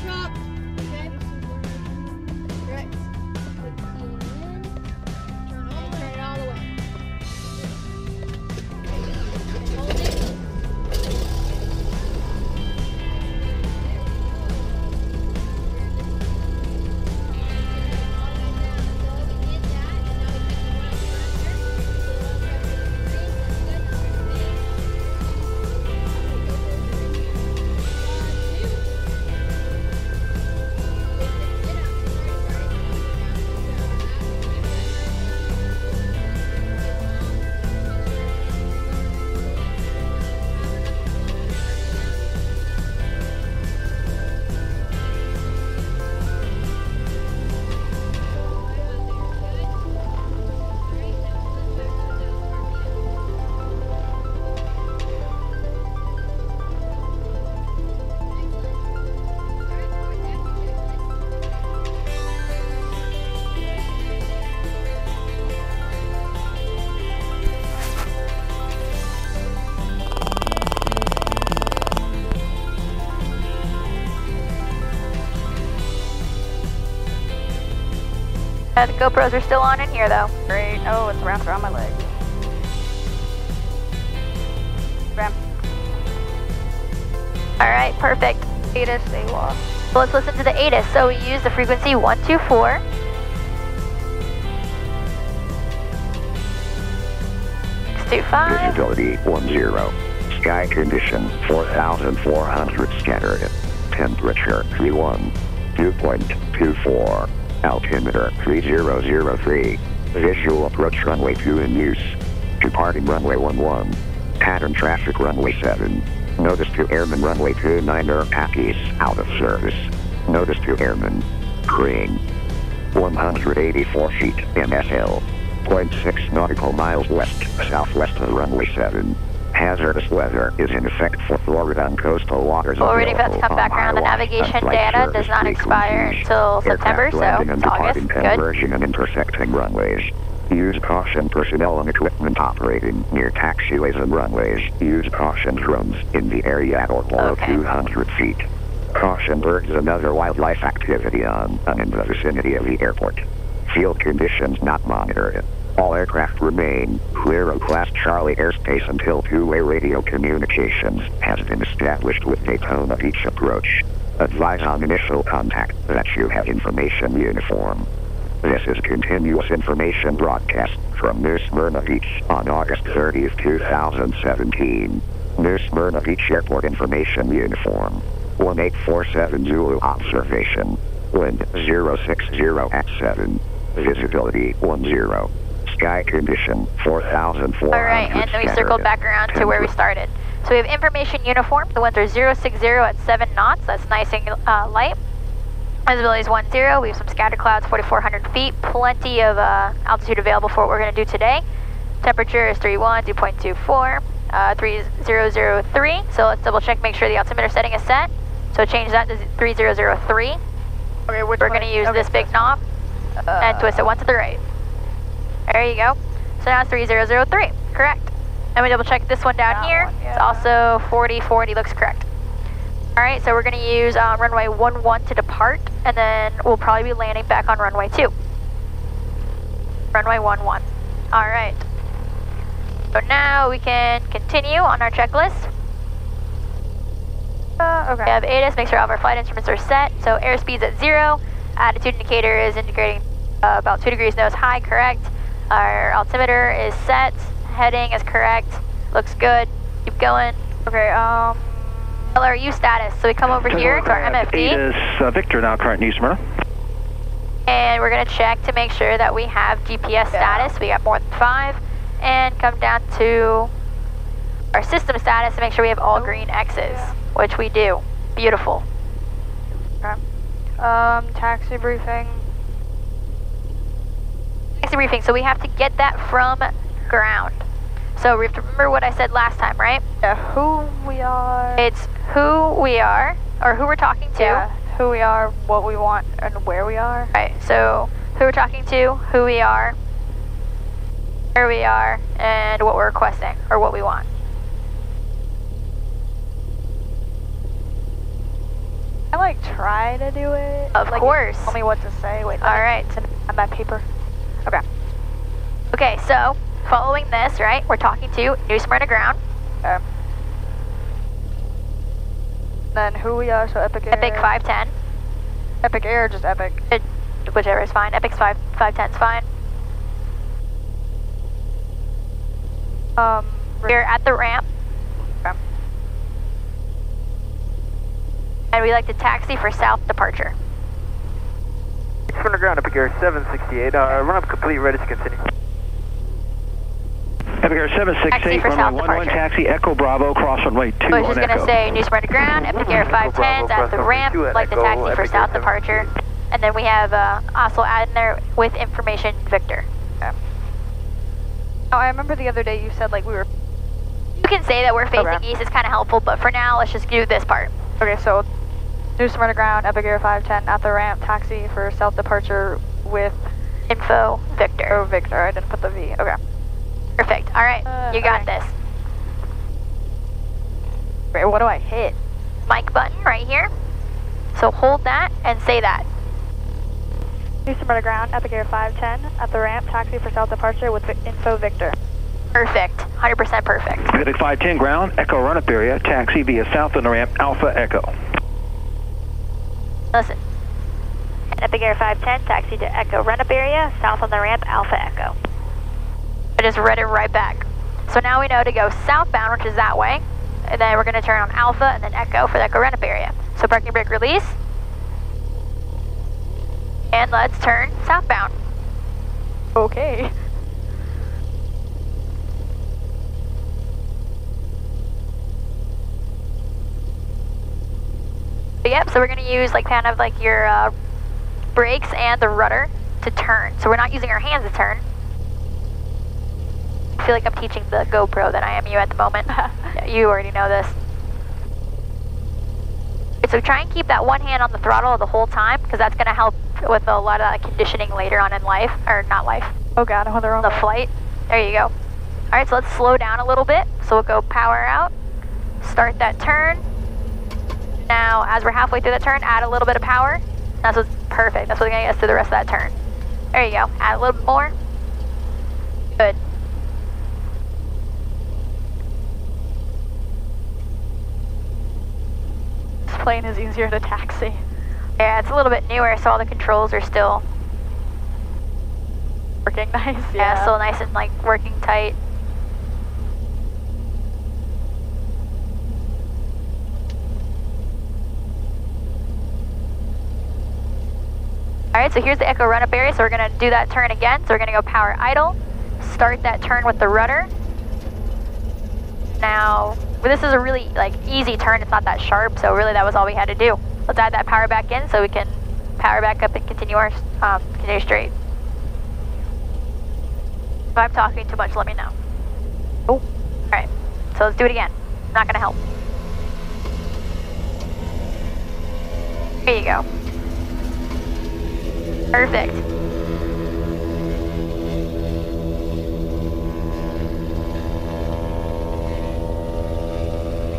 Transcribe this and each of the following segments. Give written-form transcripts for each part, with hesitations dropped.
drop. Okay. Correct. Turn it all the way. Hold it. The GoPros are still on in here though. Great. Oh, it's wrapped around my leg. Ram. Alright, perfect. ATIS, AWOS. So let's listen to the ATIS. So we use the frequency 124. Visibility 10. Sky condition 4,400 scattered. Temperature 31. Dew point 24. Altimeter 3003. Visual approach runway 2 in use. Departing runway 11. Pattern traffic runway 7. Notice to airman runway 29 Airpackies out of service. Notice to airman. Crane. 184 feet MSL. 0.6 nautical miles west-southwest of runway 7. Hazardous weather is in effect for Florida and coastal waters. We're waiting for that to come back around. The navigation data does not expire until September, so it's August. Good. Converging and intersecting runways. Use caution personnel and equipment operating near taxiways and runways. Use caution drones in the area at or below 200 feet. Caution birds and other wildlife activity on and in the vicinity of the airport. Field conditions not monitored. All aircraft remain clear of Class Charlie airspace until two-way radio communications has been established with Daytona Beach approach. Advise on initial contact that you have information uniform. This is continuous information broadcast from New Smyrna Beach on August 30th, 2017. New Smyrna Beach Airport information uniform. 1847 Zulu observation. Wind 060 at 7. Visibility 10. Sky condition 4,400. Alright, and then we circled back around to where we started. So we have information uniform. The winds are 060 at 7 knots. That's nice and light. Visibility is 10. We have some scattered clouds, 4,400 feet. Plenty of altitude available for what we're going to do today. Temperature is 31, 2.24, 3003. So let's double check, make sure the altimeter setting is set. So change that to 3003. Okay, we're going to use this big knob and twist it once to the right. There you go. So now it's 3003, correct. And we double check this one down here. It's also 4040, looks correct. All right, so we're gonna use runway 11 to depart, and then we'll probably be landing back on runway 2. Runway 11. All right. So now we can continue on our checklist. Okay. We have ATIS, make sure all of our flight instruments are set. So airspeed's at 0. Attitude indicator is indicating about 2 degrees nose high, correct. Our altimeter is set. Heading is correct. Looks good. Keep going. Okay, LRU status. So we come over here to our MFD. ATIS Victor, now current New Smyrna. And we're going to check to make sure that we have GPS status. We got more than 5. And come down to our system status to make sure we have all green X's, which we do. Beautiful. Okay. Taxi briefing. Taxi briefing. So we have to get that from ground. So we have to remember what I said last time, right? Yeah, who we are. It's who we are, or who we're talking to. Yeah, who we are, what we want, and where we are. Right, so who we're talking to, who we are, where we are, and what we're requesting, or what we want. like try to do it? Of like, course. Tell me what to say. Wait. All right. On that paper. Okay. Okay, so following this, right, we're talking to New Smyrna ground. Then who we are, so Epic Air. Epic 510. Epic Air, just Epic. Whichever is fine. Epic's 510's fine. We're at the ramp. Okay. And we like to taxi for south departure. Smyrna ground, Epic Air 768. Run up complete, ready to continue. Epic Air 768, runway 11, taxi, Echo Bravo, cross runway 2 I was just on going to Echo. say New Smyrna ground, Epic Air 510's at the ramp, like the taxi for south departure. And then we have also add in there with information Victor. Okay. Oh, I remember the other day you said like we were... You can say that we're facing east, it's kind of helpful, but for now, let's just do this part. Okay, so New Smyrna ground, Epic Air 510 at the ramp, taxi for south departure with... Info Victor. Oh, Victor, I didn't put the V. Okay. Perfect. All right, you got this. Wait, what do I hit? Mic button right here. So hold that and say that. New Smyrna ground, Epic Air 510 at the ramp, taxi for south departure with info Victor. Perfect. 100% perfect. Epic 510 ground, Echo run-up area, taxi via south on the ramp, Alpha Echo. Listen. Epic Air 510, taxi to Echo run-up area, south on the ramp, Alpha Echo. I just read it right back. So now we know to go southbound, which is that way. And then we're going to turn on Alpha and then Echo for the Echo run-up area. So parking brake release. And let's turn southbound. Okay. But yep, so we're going to use like kind of like your brakes and the rudder to turn. So we're not using our hands to turn. I feel like I'm teaching the GoPro that I am you at the moment. You already know this. So try and keep that one hand on the throttle the whole time, because that's going to help with a lot of that conditioning later on in life, or not life. Oh god, I'm on the wrong The way. flight. There you go. Alright, so let's slow down a little bit. So we'll go power out, start that turn. Now, as we're halfway through the turn, add a little bit of power. That's what's perfect. That's what's going to get us through the rest of that turn. There you go. Add a little bit more. Good. This plane is easier to taxi. Yeah, it's a little bit newer, so all the controls are still Working nice, yeah, still nice and like working tight. Alright, so here's the Echo run-up area, so we're going to do that turn again. So we're going to go power idle, start that turn with the rudder. Now, this is a really like easy turn, it's not that sharp, so really that was all we had to do. Let's add that power back in so we can power back up and continue our continue straight. If I'm talking too much, let me know. Oh. Alright, so let's do it again. Not going to help. There you go. Perfect.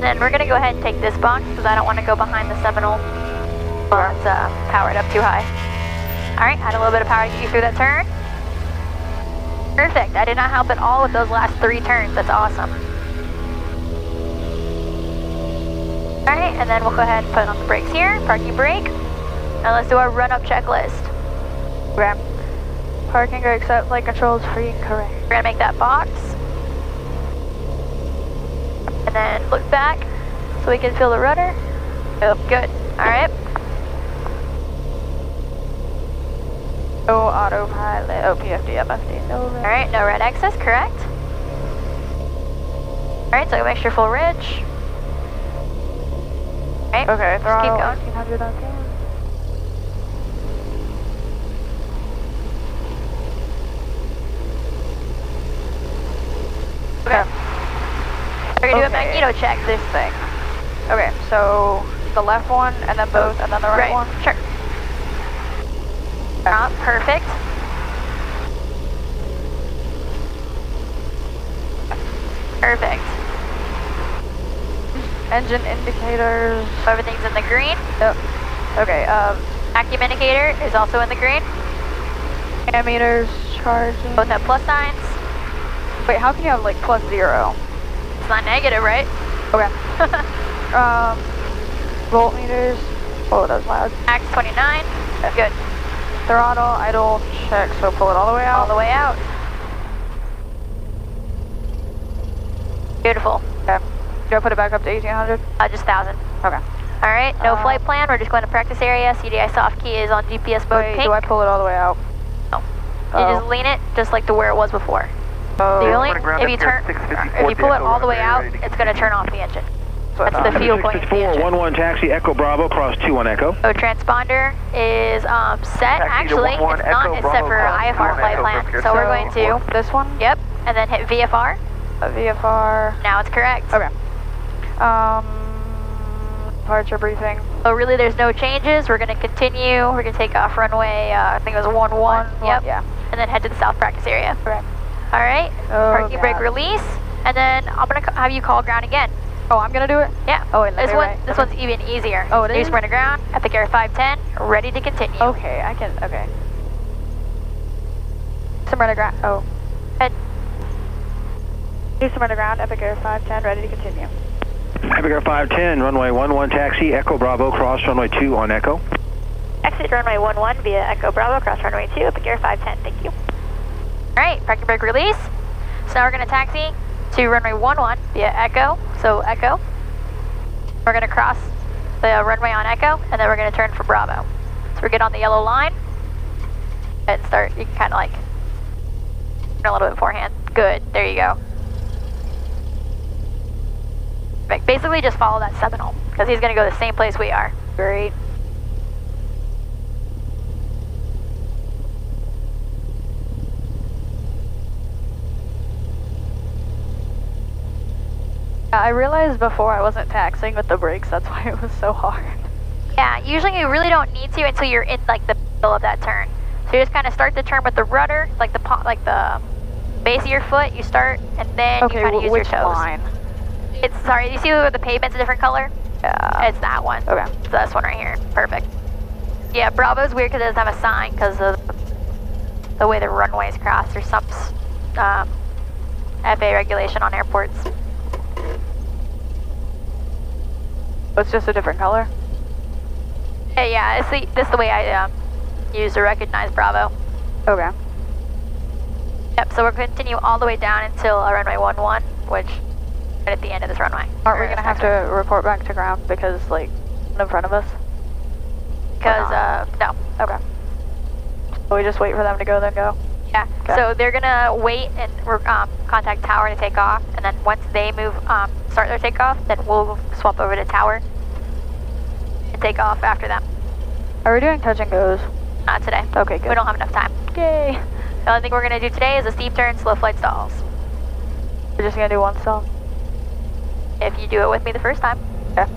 Then we're going to go ahead and take this box because I don't want to go behind the Seminole while it's powered up too high. Alright, add a little bit of power to get you through that turn. Perfect. I did not help at all with those last 3 turns. That's awesome. Alright, and then we'll go ahead and put on the brakes here. Parking brake. Now let's do our run-up checklist. Okay. Parking brake set light controls free and correct. We're going to make that box. And then look back so we can feel the rudder. Yep, good. Alright. No autopilot. Oh, PFD, MFD. No red. Alright, no red X's, correct. Alright, so make sure full ridge. Alright, Okay, just throttle keep going. 1800 RPM. Okay. We're going to do a magneto check. This thing. Okay, so the left one, and then both, and then the right one? Sure. Perfect. Perfect. Engine indicators. Everything's in the green. Yep. Okay, Vacuum indicator is also in the green. ammeters charging. Both have plus signs. Wait, how can you have like +0? It's not negative, right? Okay. Voltmeters. Oh, that's loud. Max 29. Good. Throttle, idle, check, so pull it all the way out. All the way out. Beautiful. Okay. Do I put it back up to 1800? Just 1,000. Okay. All right, no flight plan. We're just going to practice area. CDI soft key is on GPS mode Wait, pink. do I pull it all the way out? No. You just lean it just like to where it was before. Oh. The only, if you pull it all the way out, it's going to turn off the engine. That's the fuel point of the engine. 11 taxi, Echo Bravo, cross 21 Echo. So transponder is set. Actually, it's not. It's set for IFR flight plan. So we're going to this one? Yep, and then hit VFR. VFR. Now it's correct. Okay. Departure briefing. So really, there's no changes. We're going to continue. We're going to take off runway. I think it was 11. Yep. Yeah. And then head to the south practice area. Okay. All right. Oh, Parking brake God. release, and then I'm going to have you call ground again. Oh, I'm gonna do it? Yeah. Oh, wait, this okay, one. right. This one's even easier. Oh, it is? New Smyrna ground. Epic Air 510. Ready to continue. Okay, I can. Okay. Smyrna ground. Oh. Head. New Smyrna ground. Epic Air 510. Ready to continue. Epic Air 510, runway 11 taxi, Echo Bravo, cross runway 2 on Echo. Exit runway 11 via Echo Bravo, cross runway 2, Epic Air 510, thank you. All right. Parking brake release. So now we're going to taxi to runway 11 via Echo. So Echo. We're going to cross the runway on Echo, and then we're going to turn for Bravo. So we get on the yellow line and start. You can kind of like turn a little bit beforehand. Good. There you go. Basically, just follow that Seminole because he's going to go the same place we are. Great. I realized before I wasn't taxiing with the brakes, that's why it was so hard. Yeah, usually you really don't need to until you're in like the middle of that turn. So you just kind of start the turn with the rudder, like the base of your foot. You start, and then you kind of use your toes. Line? It's sorry. You see where the pavement's a different color? Yeah. It's that one. Okay. So this one right here. Perfect. Yeah, Bravo's weird because it doesn't have a sign because of the way the runways cross. There's some FAA regulation on airports. It's just a different color? Yeah, this is the way I use to recognize Bravo. Okay. Yep, so we're going to continue all the way down until runway 11, which is right at the end of this runway. Aren't we going to have to report back to ground because, like, in front of us? Because, no. Okay. So we just wait for them to go, then go? Yeah, okay. So they're going to wait and contact tower to take off, and then once they start their takeoff, then we'll swap over to tower and take off after them. Are we doing touch and goes? Not today. Okay, good. We don't have enough time. Yay! The only thing we're going to do today is a steep turn, slow flight stalls. We're just going to do one stall? If you do it with me the first time. Yeah.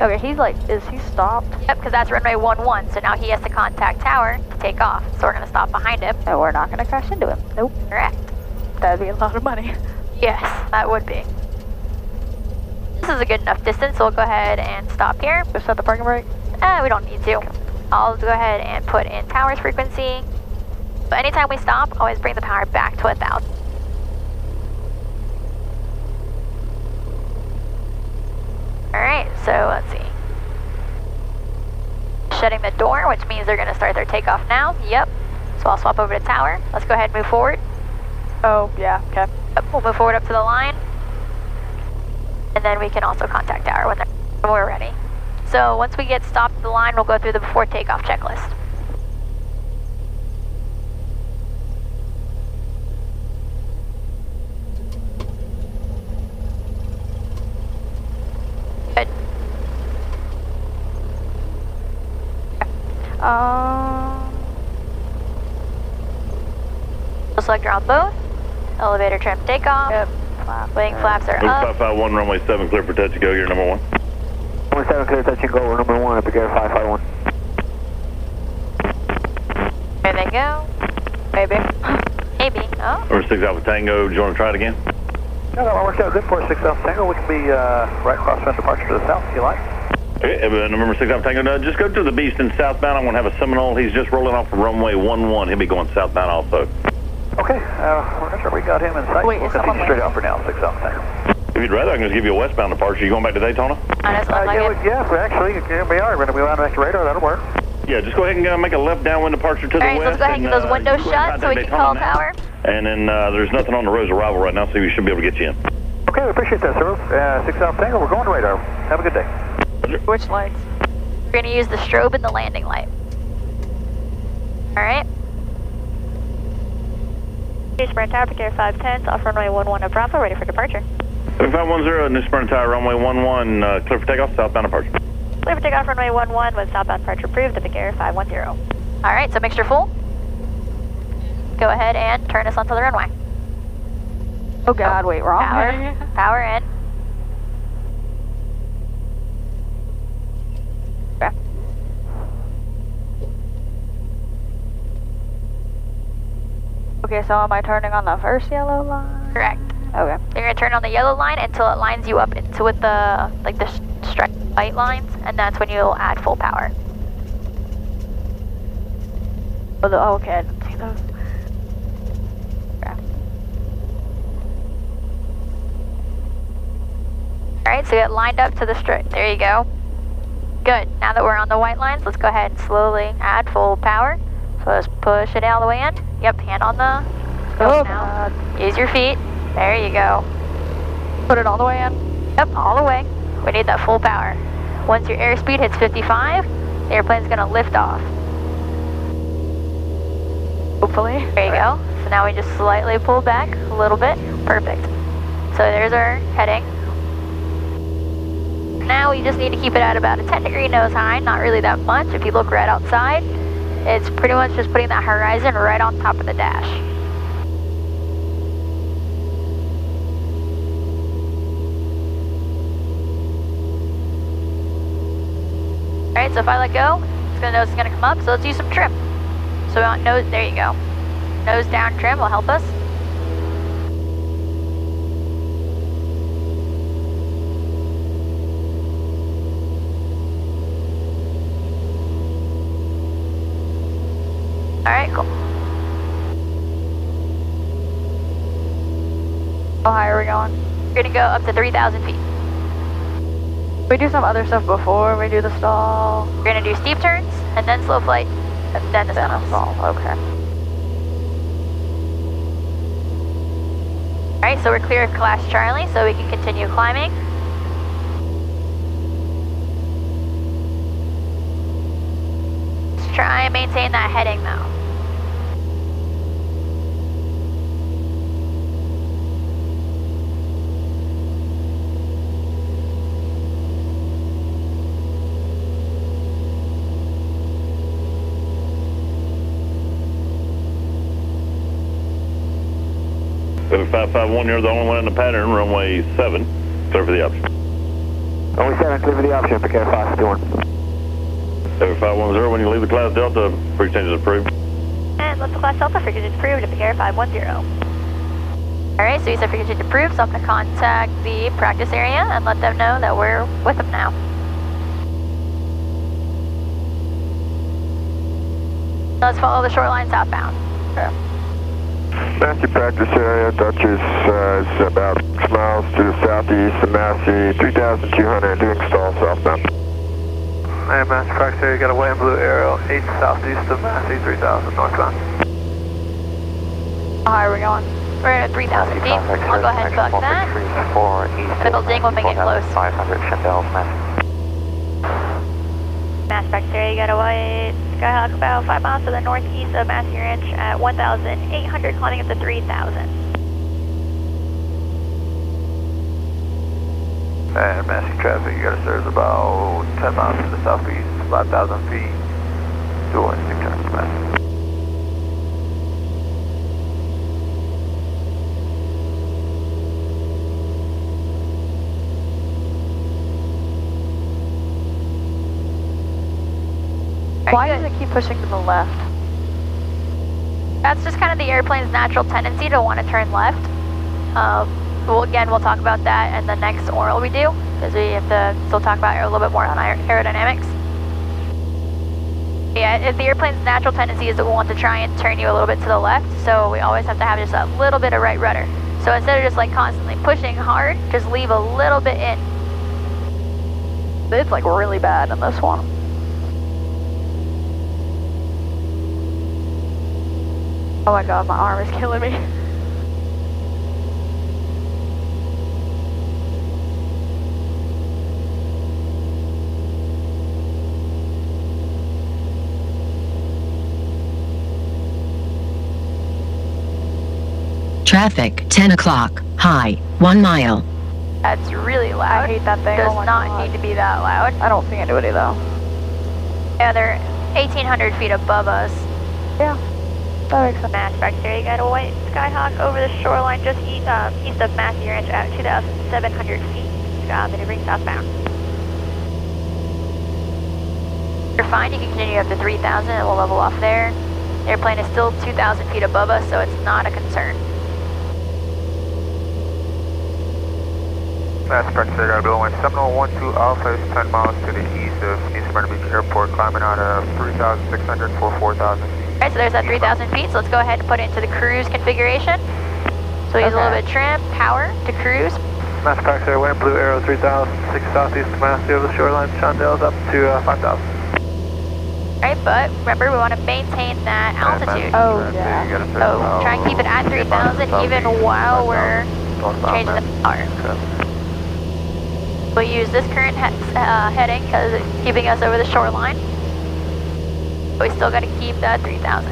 Okay, he's like, is he stopped? Yep, because that's runway 11, so now he has to contact tower to take off. So we're going to stop behind him. No, we're not going to crash into him. Nope. Correct. That'd be a lot of money. Yes, that would be. This is a good enough distance, so we'll go ahead and stop here. Just set the parking brake? We don't need to. I'll go ahead and put in tower's frequency. But anytime we stop, always bring the power back to 1,000. Alright, so let's see. Shutting the door, which means they're going to start their takeoff now. Yep. So I'll swap over to tower. Let's go ahead and move forward. Oh, yeah, okay. Yep, we'll move forward up to the line. And then we can also contact tower when we're ready. So once we get stopped at the line, we'll go through the before takeoff checklist. Good. We'll select her on both. Elevator trim takeoff. Yep. Wing flaps are Luke up. 551, runway 7, clear for touch and go, gear number 1. Runway 7, clear, touch and go, we're number 1, Epic Air 551. There they go. Maybe. Maybe. Oh. Number 6 Alpha Tango, do you want to try it again? No, that works out good for 6 Alpha Tango. We can be right across from departure to the south if you like. Okay, number 6 Alpha Tango, just go to the beast and southbound. I'm going to have a Seminole. He's just rolling off of runway 11. He'll be going southbound also. Okay, we're not sure we got him in sight. Wait, we'll is continue someone straight out for now, 6 Alpha Tango. If you'd rather, I can just give you a westbound departure. You going back to Daytona? That doesn't look like it. Yeah, actually, we are. We're going to be on back to radar. That'll work. Yeah, just go ahead and make a left downwind departure to the Alright, so let's west. go ahead and get those windows shut so we can call tower. And then there's nothing on the Rose arrival right now, so we should be able to get you in. Okay, we appreciate that, sir. 6 Alpha Tango, we're going to radar. Have a good day. Which lights? We're going to use the strobe and the landing light. Alright. Smyrna Tower, Pick Air 510, off runway 11 of Bravo, ready for departure. 510, New Smyrna Tower, runway 11, clear for takeoff, southbound departure. Clear for takeoff, runway 11 with southbound departure approved to Pick Air 510. Alright, so mixture full. Go ahead and turn us onto the runway. Oh God, wait, wrong. Power in. Okay. Okay, so am I turning on the first yellow line? Correct. Okay. You're going to turn on the yellow line until it lines you up into with the, like the striped white lines, and that's when you'll add full power. Oh, okay, I didn't see those. Alright, so get lined up to the strip. There you go. Good. Now that we're on the white lines, let's go ahead and slowly add full power. So let's push it all the way in. Yep, hand on the scope now. Use your feet. There you go. Put it all the way in? Yep, all the way. We need that full power. Once your airspeed hits 55, the airplane's going to lift off. Hopefully. There you go. So now we just slightly pull back a little bit. Perfect. So there's our heading. Now we just need to keep it at about a 10-degree nose high, not really that much. If you look right outside, it's pretty much just putting that horizon right on top of the dash. Alright, so if I let go, it's gonna know it's gonna come up, so let's use some trim. So we want nose, there you go. Nose down trim will help us. Alright, cool. How high are we going? We're gonna go up to 3,000 feet. We do some other stuff before we do the stall. We're gonna do steep turns, and then slow flight, and then the stall. Okay. Alright, so we're clear of Class Charlie, so we can continue climbing. Let's try and maintain that heading though. Over 551, you're the only one in the pattern, runway 7, clear for the option. Only 7, clear for the option, Pick Air 551. Over 510, when you leave the Class Delta, frequency change is approved. And let's Class Delta, frequency approved to Pick Air 510. Alright, so you said frequency approved, so I'm gonna contact the practice area and let them know that we're with them now. Let's follow the shoreline southbound. Yeah. Massey practice area, Dutch is about 6 miles to the southeast of Massey, 3,200, doing stall southbound. And Massey practice area, got a white and blue arrow, 8 southeast of Massey, 3,000 northbound. How high are we going? We're at 3,000 feet. I'll go ahead and book that. Middle ding when we get close. 500 Chandel's Massey. Mass practice area, got a white Skyhawk about 5 miles to the northeast of Massey Ranch at 1,800, climbing up to 3,000. And Massey traffic, you got a surge about 10 miles to the southeast, 5,000 feet, dual instinct turns to Massey. Why does it keep pushing to the left? That's just kind of the airplane's natural tendency to want to turn left. Well, again, we'll talk about that in the next oral we do, because we have to still talk about a little bit more on aerodynamics. Yeah, if the airplane's natural tendency is that we want to try and turn you a little bit to the left, so we always have to have just a little bit of right rudder. So instead of just like constantly pushing hard, just leave a little bit in. It's like really bad in this one. Oh my god, my arm is killing me. Traffic, 10 o'clock, high, 1 mile. That's really loud. I hate that thing. Does oh not god. need to be that loud. I don't see anybody though. Yeah, they're 1,800 feet above us. Yeah, that makes sense. Mass Bacteria, got a white Skyhawk over the shoreline just east of Massey Ranch at 2,700 feet. Maneuvering southbound. You're fine, you can continue up to 3,000 and we'll level off there. The airplane is still 2,000 feet above us, so it's not a concern. Mass Bacteria, got a Bill 1 Seminole 12 Alpha is 10 miles to the east of Smyrna Beach Airport, climbing out of 3,600 for 4,000 feet. Alright, so there's that 3,000 feet, so let's go ahead and put it into the cruise configuration. So we use a little bit of trim, power to cruise. Mass Bacteria, wind blue arrow 3,006 southeast of Massey over the shoreline, Shondale's up to 5,000. Alright, but remember we want to maintain that altitude. Oh yeah. So try and keep it at 3,000 even while we're changing the power. We'll use this current heading because it's keeping us over the shoreline. But we still got to keep that 3,000.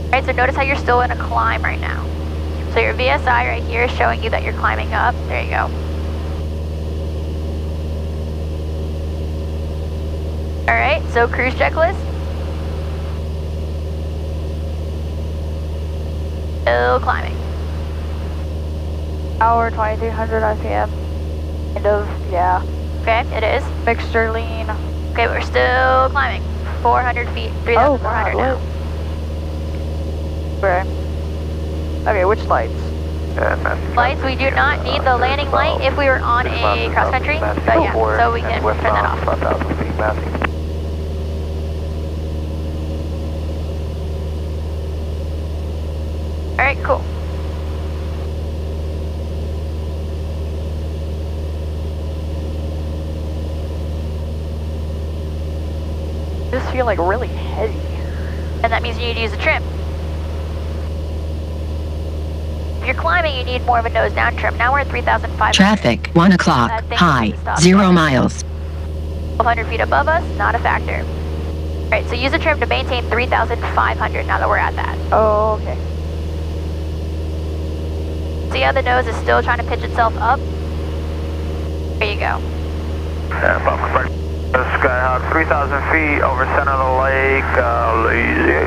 Alright, so notice how you're still in a climb right now. So your VSI right here is showing you that you're climbing up. There you go. Alright, so cruise checklist. Still climbing. Hour 2,300 RPM. Kind of, yeah. Okay, it is. Mixture lean. Okay, we're still climbing. 400 feet, 3,400 now. Okay. Okay, which lights? Lights, we do not need the landing light if we were on a cross country, but yeah, so we can turn that off. 5,000 feet, Massey. Alright, cool. Just feel like really heavy. And that means you need to use the trim. If you're climbing, you need more of a nose down trim. Now we're at 3,500. Traffic, 1 o'clock, high, 0 miles. 1,200 feet above us, not a factor. Alright, so use the trim to maintain 3,500 now that we're at that. Oh, okay. See how the nose is still trying to pitch itself up? There you go. Skyhawk, 3,000 feet over center of the lake, lazy.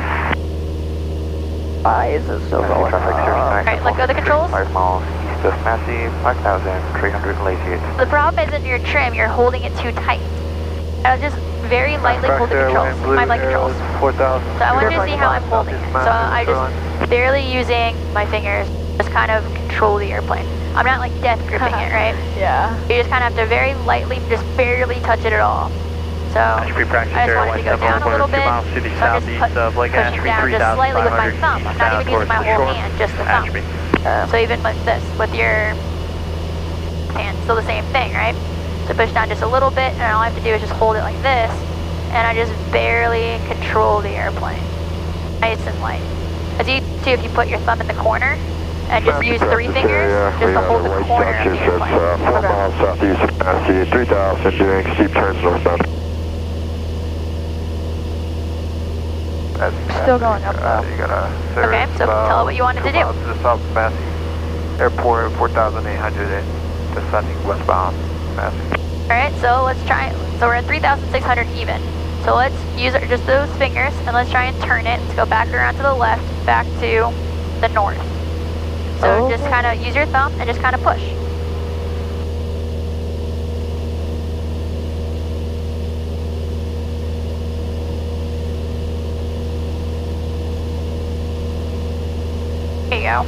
Why is it still going up? Alright, let go of the controls. 5 miles east of Massey, 5,300 lazy. The problem isn't your trim, you're holding it too tight. I'll just very lightly hold the controls, my leg controls. 4,000. So I want you to see how I'm holding it. So I just barely using my fingers, just kind of control the airplane. I'm not like death gripping it, right? Yeah. You just kind of have to very lightly, just barely touch it at all. So I just wanted to go down a little bit, so I'm just pushing down just slightly with my thumb. I'm not even using my whole hand, just the thumb. So even like this, with your hand, still the same thing, right? So push down just a little bit, and all I have to do is just hold it like this, and I just barely control the airplane. Nice and light. As you see, if you put your thumb in the corner, and just use 3 fingers, just to hold the corner of the airplane. 4 miles southeast of Massey, 3,000 doing steep turns northbound. Still going up though. Okay, so tell it what you wanted to do. To the south of Massey Airport, 4,800 descending westbound Massey. Alright, so let's try, so we're at 3,600 even. So let's use just those fingers, and let's try and turn it. Let's go back around to the left, back to the north. So just kind of use your thumb and just kind of push. There you go.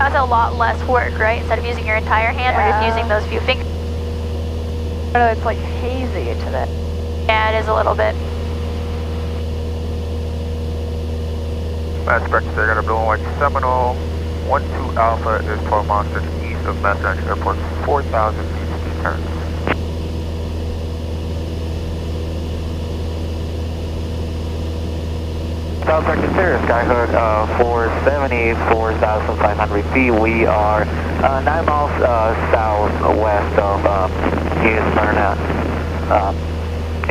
That's a lot less work, right? Instead of using your entire hand, we're just using those few fingers. I know it's like hazy today. Yeah, it is a little bit. Master practice area, got a blue and white Seminole. 12 Alpha is 12 miles to the east of Massachusetts Airport, 4,000 feet turns. South practice area, Skyhook 470, 4,500 feet. We are 9 miles southwest of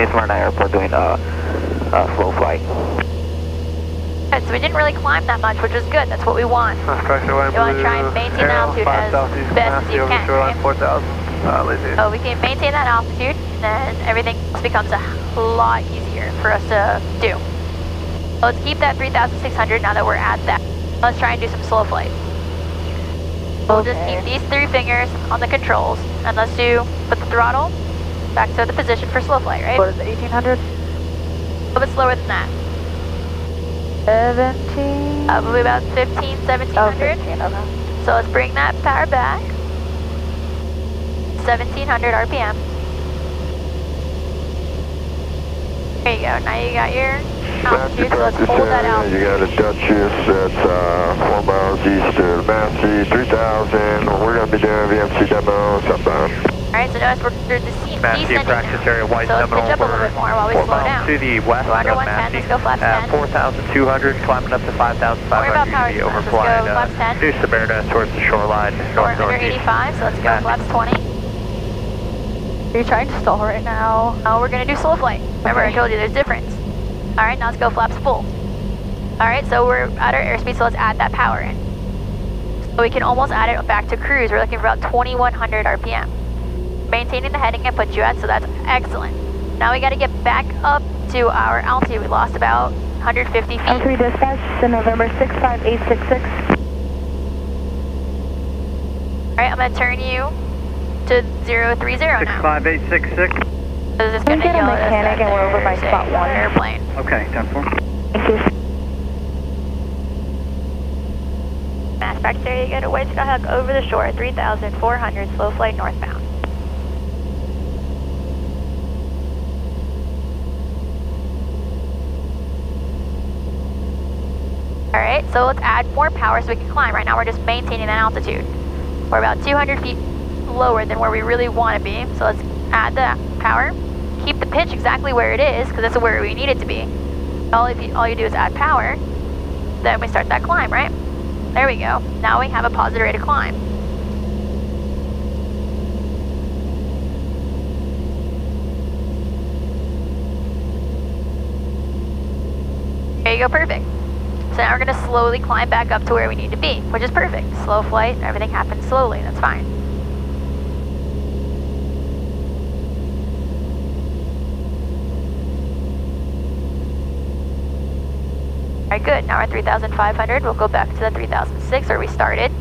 Smyrna Airport doing slow flight. So we didn't really climb that much, which was good. That's what we want. You want to try and maintain altitude as best as you can. Right? 4,000. So we can maintain that altitude, and then everything becomes a lot easier for us to do. So let's keep that 3,600 now that we're at that. Let's try and do some slow flight. We'll just keep these 3 fingers on the controls, and let's put the throttle back to the position for slow flight, right? What is it, 1,800? A little bit slower than that. 17? Probably about 15, 1700. Oh, 15, okay. So let's bring that power back. 1700 RPM. There you go. Now you got your altitude, so let's hold that altitude. You got a Duchess that's 4 miles east of Massey, 3,000. We're going to be doing VMC demo southbound. Alright, so notice we're descending Massey practice area, white so let's pitch up a little bit more while we slow down. To the west so under of 110, Massey, let's go flaps 10. 4,200, climbing up to 5,500. Let's go flaps 10. To Smyrna towards the shoreline. So we're under 85, so let's go flaps 20. Are you trying to stall right now? No, we're going to do slow flight. Remember, I told you there's difference. Alright, now let's go flaps full. Alright, so we're at our airspeed, so let's add that power in. So we can almost add it back to cruise. We're looking for about 2,100 RPM. Maintaining the heading I put you at, so that's excellent. Now we got to get back up to our altitude. We lost about 150 feet. L3 dispatch to November 65866. Alright, I'm going to turn you to 030 now. 65866. So this is going to yell at us mechanic and we're over by spot 1. Airplane. Okay, 10-4. Thank you. Mass practice area, get a white Skyhawk over the shore, 3,400, slow flight northbound. Alright, so let's add more power so we can climb. Right now we're just maintaining that altitude. We're about 200 feet lower than where we really want to be. So let's add the power. Keep the pitch exactly where it is, because that's where we need it to be. All you do is add power, then we start that climb, right? There we go. Now we have a positive rate of climb. There you go, perfect. So now we're going to slowly climb back up to where we need to be, which is perfect. Slow flight, everything happens slowly, that's fine. Alright, good. Now we're at 3,500. We'll go back to the 3,006 where we started.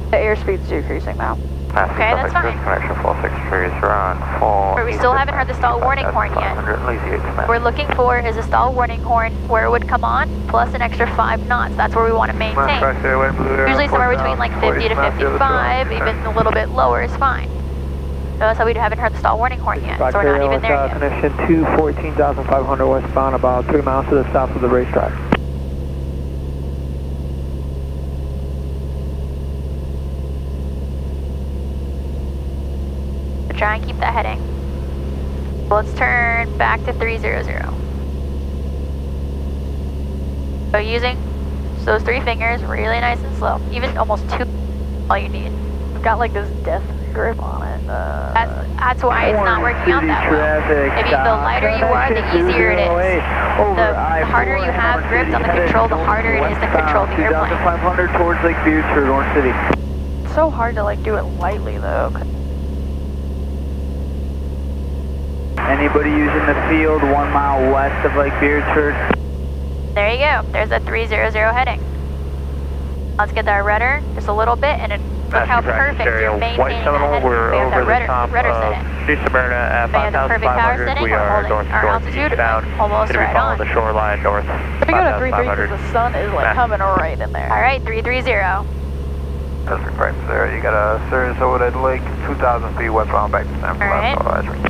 The airspeed's decreasing now. Okay, that's fine. Connection 46 run, But we still haven't heard the stall warning horn yet. What we're looking for is a stall warning horn where it would come on, plus an extra 5 knots. That's where we want to maintain. Usually somewhere between like 50 to 55, even a little bit lower is fine. Notice how we haven't heard the stall warning horn yet, so we're not even there yet. Connection 214,500 westbound, about 3 miles to the south of the racetrack. Try and keep that heading. Let's turn back to 300. So using those 3 fingers, really nice and slow. Even almost 2, all you need. I've got like this death grip on it. That's why it's not working out that well. The lighter you are, the easier it is. The harder you have gripped on the control, the harder it is to control the airplane. 2,500 towards Lake Beardford, Orange City. It's so hard to like do it lightly though. Anybody using the field 1 mile west of Lake Beardford? There you go. There's a 300 heading. Let's get that rudder just a little bit, and look how perfect you're maintaining that heading. We're over the top of Smyrna at 5,500. We are going to altitude almost right on. The shoreline north. If we go to 330 because the sun is like coming right in there. All right, 330. Pacific practice area. You got a Sirius over that lake, 2,000 feet westbound back to San Francisco.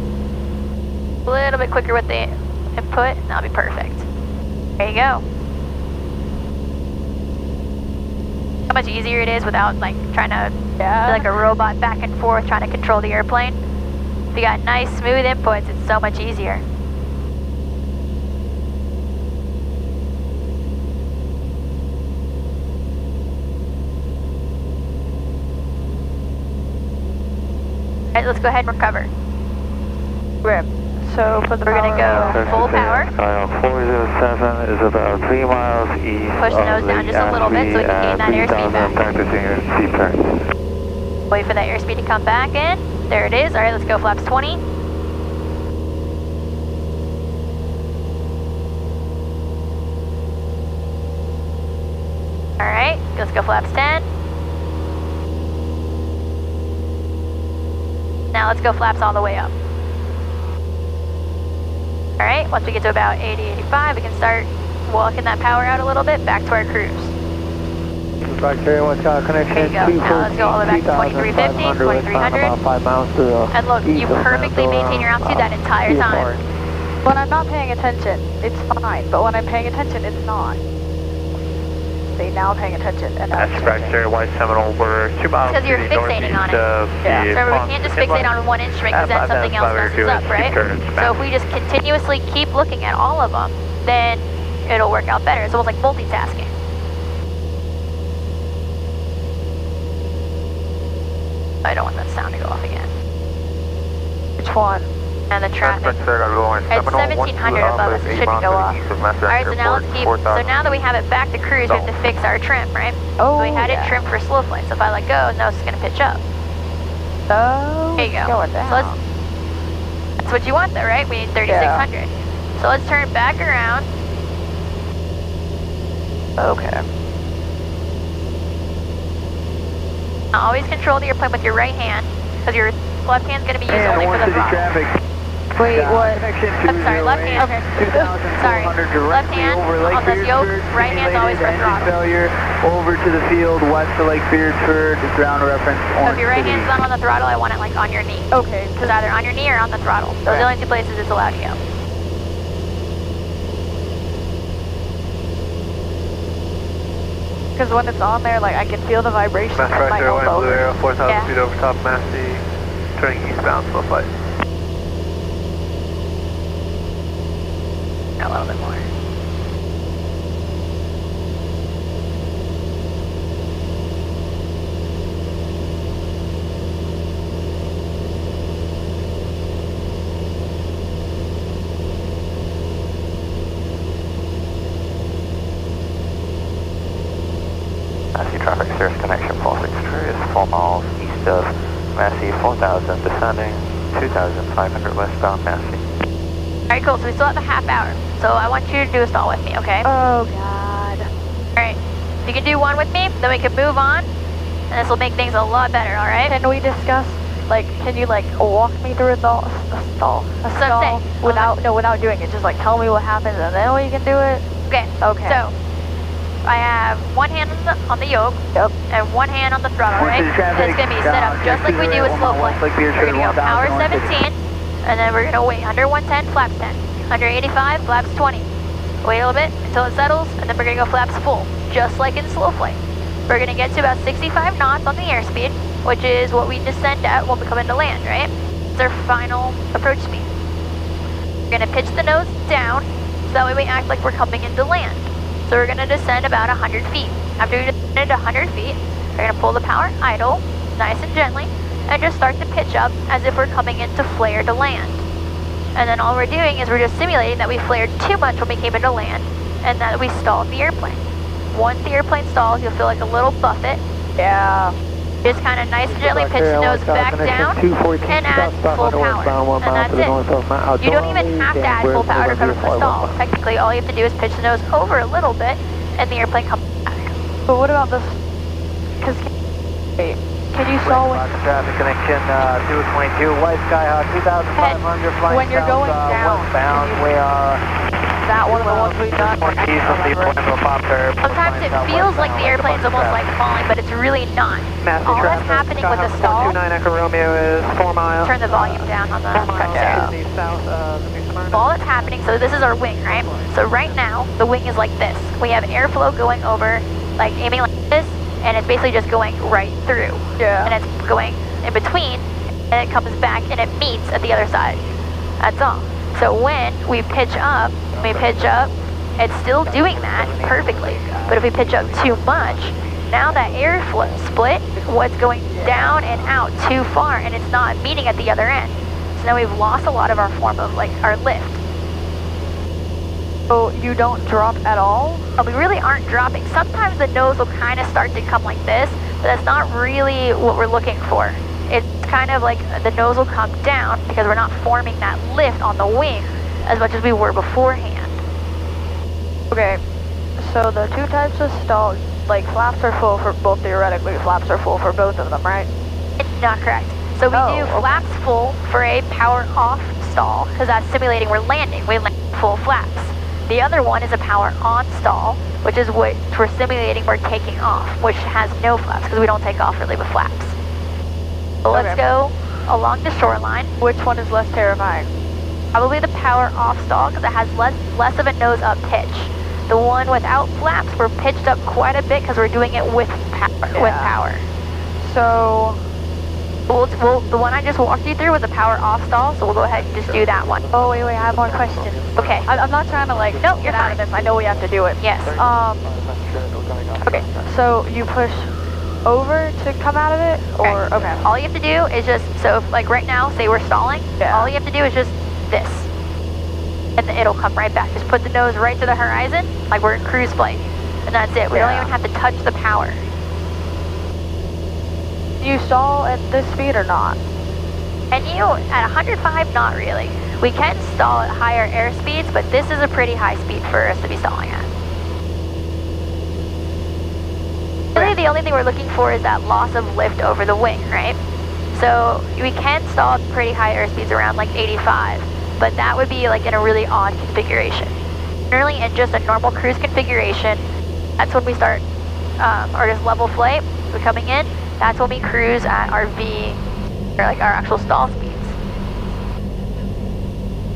A little bit quicker with the input, and that'll be perfect. There you go. How much easier it is without like trying to be like a robot back and forth trying to control the airplane. If you got nice smooth inputs, it's so much easier. Alright, let's go ahead and recover. Rip. So for the we're gonna go full power. 407 is about 3 miles east. Push the nose down just a little bit so we can gain that airspeed back. Wait for that airspeed to come back in. There it is. Alright, let's go flaps 20. Alright, let's go flaps 10. Now let's go flaps all the way up. Alright, once we get to about 80, 85, we can start walking that power out a little bit back to our cruise. Bacteria, what's got connection? There you go. Now let's go all the way back to 2350, 2300. And look, you perfectly maintain your altitude that entire time. When I'm not paying attention, it's fine. But when I'm paying attention, it's not. See, now I'm paying attention. And that's Bacteria, White Seminole, we're 2 miles because you're fixating on it. Remember, we can't just fixate on one instrument because then something else messes up, right? So if we just continuously keep looking at all of them, then it'll work out better. It's almost like multitasking. I don't want that sound to go off again. Which one? And the traffic. It's 1700 above us, it shouldn't go off. Alright, so now let's keep, so now that we have it back to cruise, we have to fix our trim, right? Oh, so we had it trimmed for slow flight, so if I let go, no, it's going to pitch up. Oh, there you go. Going down. So that's what you want though, right? We need 3600. So let's turn it back around. Okay. Now always control the airplane with your right hand, because your left hand's going to be used only for the throttle. Wait, what? I'm sorry, left hand. Okay. Sorry. Left hand on this yoke, right hand's always for throttle. Failure over to the field, west of Lake Beardford, ground reference So if your right hand's not on the throttle, I want it like on your knee. Okay. Because either on your knee or on the throttle. Those are the only two places it's allowed to go. Because when it's on there, like I can feel the vibration in my elbow. Blue Arrow, 4,000 feet over top Massey, turning eastbound, slow flight. A little bit more. Massey traffic, Cirrus connection 463 is 4 miles east of Massey, 4,000 descending, 2,500 westbound Massey. Alright, cool, so we still have a half hour. So I want you to do a stall with me, okay? Oh, God. Alright, if you can do one with me, then we can move on, and this will make things a lot better, alright? Can we discuss, like, can you, like, walk me through a stall without doing it? Just, like, tell me what happens, and then we can do it? Okay. Okay. So, I have one hand on the yoke, and one hand on the throttle, right? And it's going to be set up just like we do with slow flight. We're going to go power 17, and then we're going to wait under 110, flaps 10. 185, flaps 20. Wait a little bit until it settles, and then we're going to go flaps full, just like in slow flight. We're going to get to about 65 knots on the airspeed, which is what we descend at when we come into land, right? It's our final approach speed. We're going to pitch the nose down, so that way we act like we're coming into land. So we're going to descend about 100 feet. After we descend 100 feet, we're going to pull the power idle, nice and gently, and just start to pitch up as if we're coming into flare to land. And then all we're doing is we're just simulating that we flared too much when we came into land, and that we stalled the airplane. Once the airplane stalls, you'll feel like a little buffet. Yeah. Just kind of nice and gently pitch the nose back down and add full power. And that's it. You don't even have to add full power to cover for the stall. Technically, all you have to do is pitch the nose over a little bit and the airplane comes back. But what about this? Because, can you stall with... Traffic connection 222, White Skyhawk, 2,500 flying when you're going down, westbound. We are that one of the ones we've done? Northeast of the Orlando pop curve. Sometimes it feels like the airplane's almost like falling, but it's really not. All that's happening with the stall. 29 Echo Romeo is 4 miles. Turn the volume down on the all that's happening, so this is our wing, right? So right now, the wing is like this. We have airflow going over, like aiming like this, and it's basically just going right through. Yeah. And it's going in between, and it comes back and it meets at the other side. That's all. So when we pitch up, it's still doing that perfectly. But if we pitch up too much, now that airflow split, what's going down and out too far, and it's not meeting at the other end. So now we've lost a lot of our form of like our lift. So you don't drop at all? We really aren't dropping. Sometimes the nose will kind of start to come like this, but that's not really what we're looking for. It's kind of like the nose will come down because we're not forming that lift on the wing as much as we were beforehand. Okay, so the two types of stall, like flaps are full for both, theoretically flaps are full for both of them, right? It's not correct. So we do flaps full for a power off stall because that's simulating we're landing. We land full flaps. The other one is a power on stall, which is what we're simulating we're taking off, which has no flaps because we don't take off really with flaps. So let's go along the shoreline. Which one is less terrifying? Probably the power off stall because it has less of a nose up pitch. The one without flaps, we're pitched up quite a bit because we're doing it with power. So the one I just walked you through was a power off stall, so we'll go ahead and just do that one. Oh, wait, I have more questions. Okay. I'm not trying to like, no, you're get out of this. I know we have to do it. Yes. Okay, so you push over to come out of it, or, okay. All you have to do is just, so if, like right now, say we're stalling, all you have to do is just this. And it'll come right back. Just put the nose right to the horizon, like we're in cruise flight. And that's it. We don't even have to touch the power. Do you stall at this speed or not? And you, at 105, not really. We can stall at higher air speeds, but this is a pretty high speed for us to be stalling at. Really, the only thing we're looking for is that loss of lift over the wing, right? So we can stall at pretty high air speeds around like 85, but that would be like in a really odd configuration. Generally, in just a normal cruise configuration, that's when we start, or just level flight, we're coming in, that's when we cruise at our V, or like our actual stall speeds,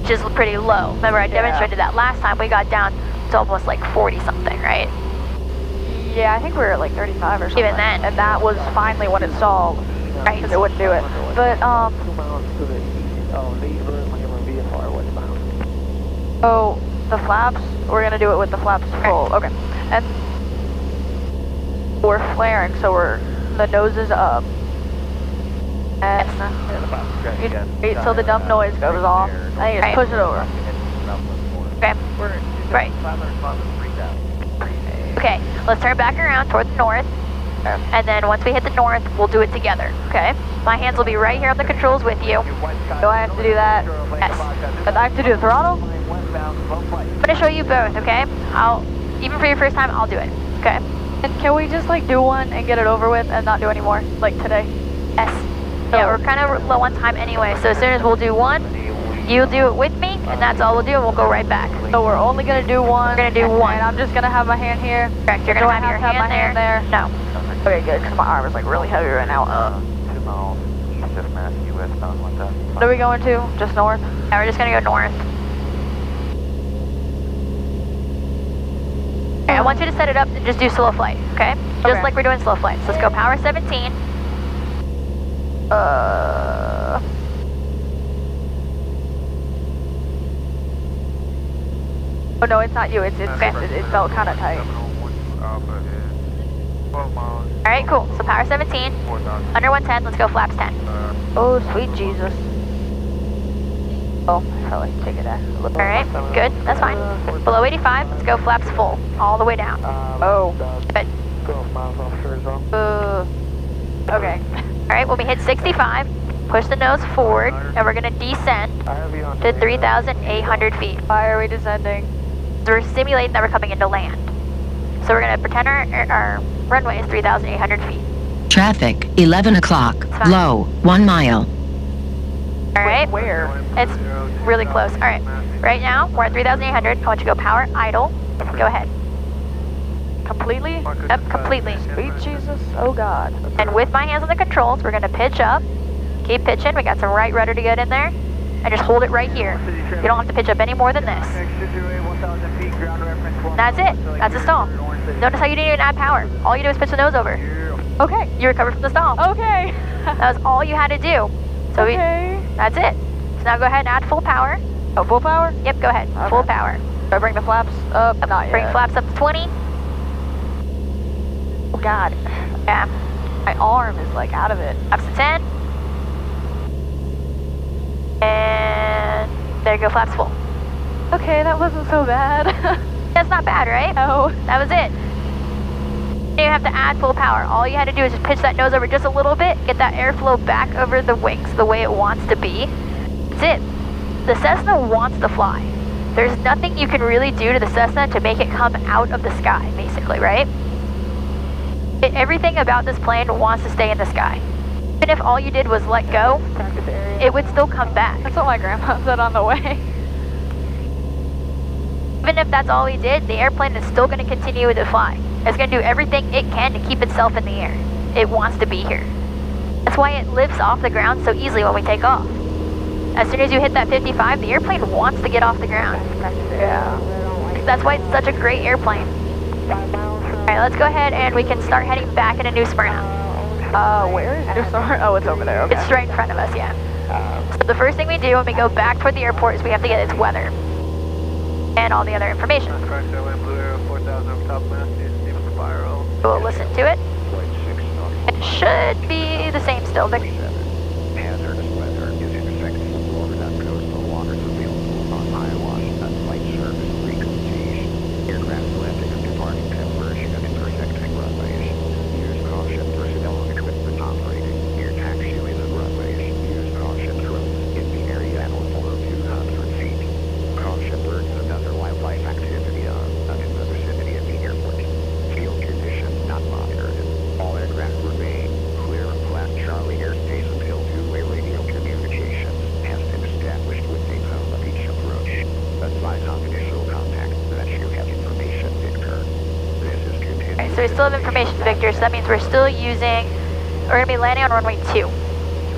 which is pretty low. Remember, I demonstrated that last time. We got down to almost like 40 something, right? Yeah, I think we were at like 35 or something. Even then. And that was finally when it stalled. Right. Because it wouldn't do it. But, oh, the flaps, we're going to do it with the flaps full. Okay. And we're flaring, so the nose is up. And you wait till the dumb noise goes off. And you just push it over. Okay. Right. Okay, let's turn back around toward the north. And then once we hit the north, we'll do it together, okay? My hands will be right here on the controls with you. Do I have to do that? Yes. But I have to do the throttle? I'm gonna show you both, okay? Even for your first time, I'll do it, okay? And can we just like do one and get it over with and not do any more, like today? Yes. So, yeah, we're kind of low on time anyway, so as soon as we'll do one, you'll do it with me, and that's all we'll do, and we'll go right back. So we're only gonna do one. We're gonna do one. And I'm just gonna have my hand here. Correct. You're gonna have your hand there. No. Okay, good. Because my arm is like really heavy right now. 2 miles east of Mass, westbound 1000. What are we going to? Just north? Yeah, we're just gonna go north. Okay, I want you to set it up and just do slow flight, okay? Just like we're doing slow flights. Let's go power 17. Oh no, it's not you. It felt kind of tight. Alright, cool. So power 17. Under 110, let's go flaps 10. Oh, sweet Jesus. Oh, I felt like taking that. Alright, good. That's fine. Below 85, let's go flaps full. All the way down. Oh. Good. Okay. Alright, when we hit 65, push the nose forward, and we're going to descend to 3,800 feet. Why are we descending? So we're simulating that we're coming into land. So we're going to pretend our runway is 3,800 feet. Traffic, 11 o'clock, low, 1 mile. Alright. Where? It's really close. Alright. Right now, we're at 3,800. I want you to go power idle. Go ahead. Completely? Yep, completely. Sweet Jesus. Oh God. And with my hands on the controls, we're going to pitch up. Keep pitching. We got some right rudder to get in there. And just hold it right here. You don't have to pitch up any more than this. That's it. That's a stall. Notice how you didn't even add power. All you do is pitch the nose over. Okay. You recovered from the stall. Okay. That was all you had to do. So okay. That's it. So now go ahead and add full power. Oh, full power? Yep, go ahead. Okay. Full power. Do I bring the flaps up? Not yet. Bring flaps up to 20. Oh God. Yeah. My arm is like out of it. Flaps to 10. And there you go, flaps full. Okay, that wasn't so bad. That's not bad, right? No. That was it. You have to add full power. All you had to do is just pitch that nose over just a little bit, get that airflow back over the wings the way it wants to be. That's it. The Cessna wants to fly. There's nothing you can really do to the Cessna to make it come out of the sky, basically, right? Everything about this plane wants to stay in the sky. Even if all you did was let go, it would still come back. That's what my grandpa said on the way. Even if that's all we did, the airplane is still going to continue to fly. It's going to do everything it can to keep itself in the air. It wants to be here. That's why it lifts off the ground so easily when we take off. As soon as you hit that 55, the airplane wants to get off the ground. Yeah. That's why it's such a great airplane. Alright, let's go ahead and we can start heading back into New Smyrna. Where is New Smyrna? Oh, it's over there, okay. It's straight in front of us, yeah. So the first thing we do when we go back toward the airport is we have to get its weather. And all the other information. We'll listen to it. It should be the same still. Hazardous weather is in effect over that coastal waters available on Iowa at flight service frequencies. Aircraft landing and departing conversion and intersecting runways. Use caution personnel and equipment operating near taxiways and runways. Use caution drones in the area at or below 200 feet. Caution birds and other wildlife activity on and in the vicinity of the airport. Field conditions not monitored. All aircraft remain clear of flat Charlie airspace until two-way radio communication has been established with a Smyrna Beach approach. Advise on initial contact that you have information, Victor. This is continued. Alright, so we still have information, Victor, so that means we're still using, we're going to be landing on runway 2.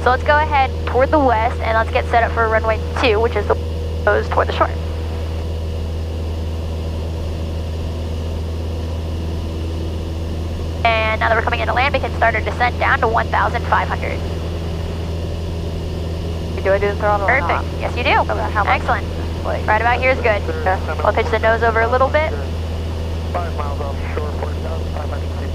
So let's go ahead toward the west and let's get set up for runway 2, which is the goes toward the shore. And now that we're coming into land, we can start our descent down to 1,500. Do I do the throttle? Perfect. Yes, you do. Excellent. Right about here is good. We'll pitch the nose over a little bit. 5 miles offshore, 4,500 feet.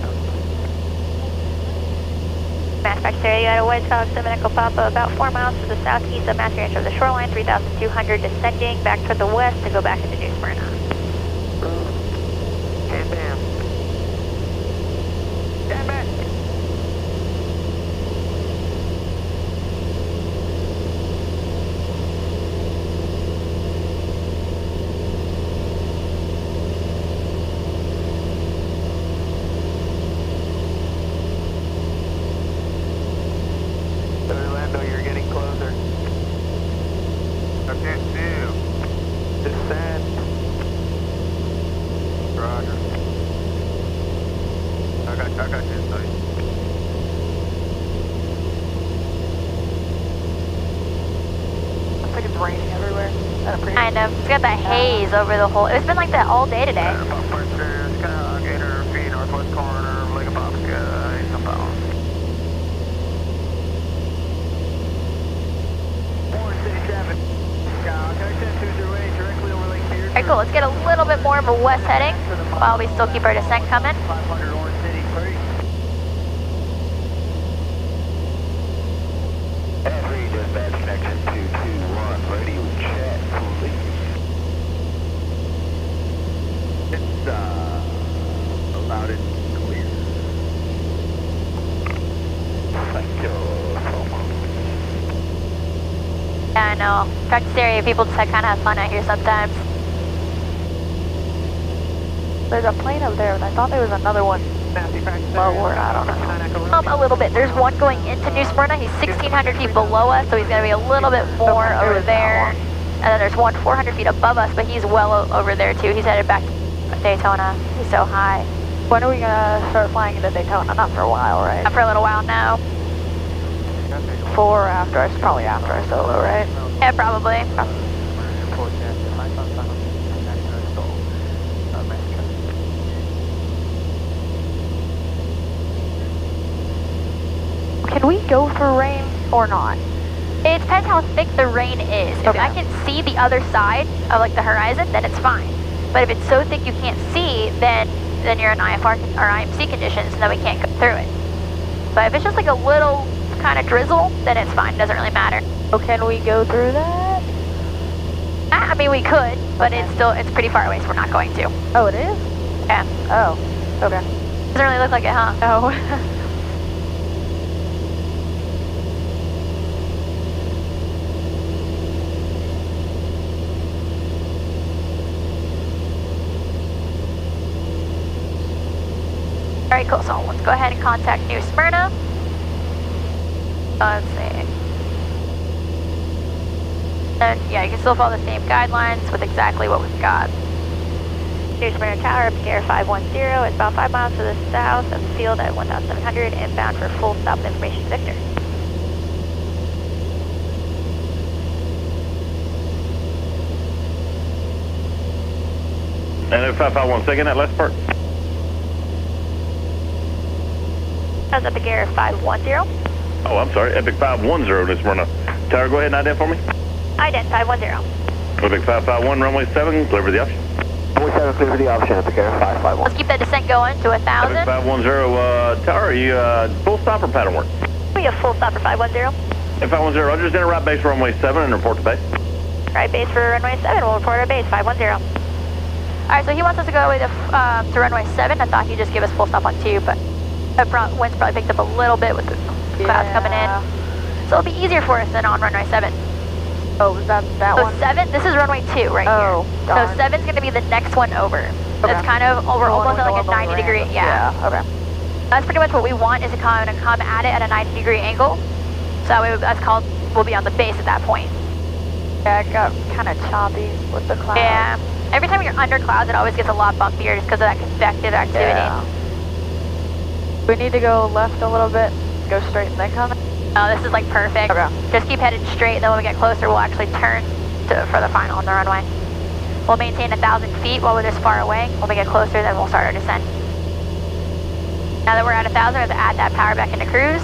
Mass Bacteria, you had a White Sox, Echo Papa, about 4 miles to the southeast of Mass Ranch of the shoreline, 3,200 descending back toward the west to go back into New Smyrna. Stand down. Stand back. Orlando, you're getting closer. Okay, 2. Descend. Roger. I got you, buddy. Looks like it's raining everywhere. That's pretty. Kind of. It's got that haze over the whole, it's been like that all day today. First Skyline 800 feet, northwest corner, Lake of Bob Sky, southbound. Alright, cool. Let's get a little bit more of a west heading while we still keep our descent coming. Every dispatch connection 221, radio chat, please. It's, loud and clear. Thank you so much. Yeah, I know. Practice area people just kind of have fun out here sometimes. There's a plane up there, and I thought there was another one lower. I don't know. A little bit. There's one going into New Smyrna. He's 1,600 feet below us, so he's going to be a little bit more over there. And then there's one 400 feet above us, but he's well over there too. He's headed back to Daytona. He's so high. When are we going to start flying into Daytona? Not for a while, right? Not for a little while now. Before or after? Probably after I solo, right? Yeah, probably. Can we go through rain or not? It depends how thick the rain is. If I can see the other side of like the horizon, then it's fine. But if it's so thick you can't see, then you're in IFR or IMC conditions, and then we can't go through it. But if it's just like a little kind of drizzle, then it's fine. It doesn't really matter. So can we go through that? I mean, we could, but it's pretty far away, so we're not going to. Oh, it is? Yeah. Oh, okay. Doesn't really look like it, huh? Oh. Alright, cool. So let's go ahead and contact New Smyrna. Let's see. And yeah, you can still follow the same guidelines with exactly what we've got. New Smyrna Tower, Air 510 is about 5 miles to the south of the field at 1,700, inbound for full stop information Victor. And 551 second, that last part. How's Epic Air 510? Oh, I'm sorry, Epic 510 New Smyrna Tower, go ahead and ident for me. Ident 510. Epic 551, runway 7, clear for the option. Runway 7, clear for the option, Epic Air 551. Let's keep that descent going to 1,000. Epic 510 Tower, are you full stop or pattern work? We have full stop for 510. Epic 510, Roger, just enter right base for runway 7 and report to base. Right base for runway 7, we'll report our base 510. Alright, so he wants us to go away to runway 7. I thought he'd just give us full stop on 2, but the wind's probably picked up a little bit with the clouds coming in. So it'll be easier for us than on runway 7. Oh, was that one? So 7, this is runway 2 right here. Darn. So 7's going to be the next one over. Okay. It's kind of, we're almost at like a 90 degree, yeah. Okay. That's pretty much what we want, is to come at it at a 90 degree angle. So we'll be on the base at that point. Yeah, it got kind of choppy with the clouds. Yeah. Every time you're under clouds, it always gets a lot bumpier just because of that convective activity. Yeah. We need to go left a little bit, go straight and then come in. Oh, this is like perfect. Okay. Just keep headed straight, then when we get closer, we'll actually turn for the final on the runway. We'll maintain 1,000 feet while we're this far away. When we get closer, then we'll start our descent. Now that we're at 1,000, we have to add that power back into cruise.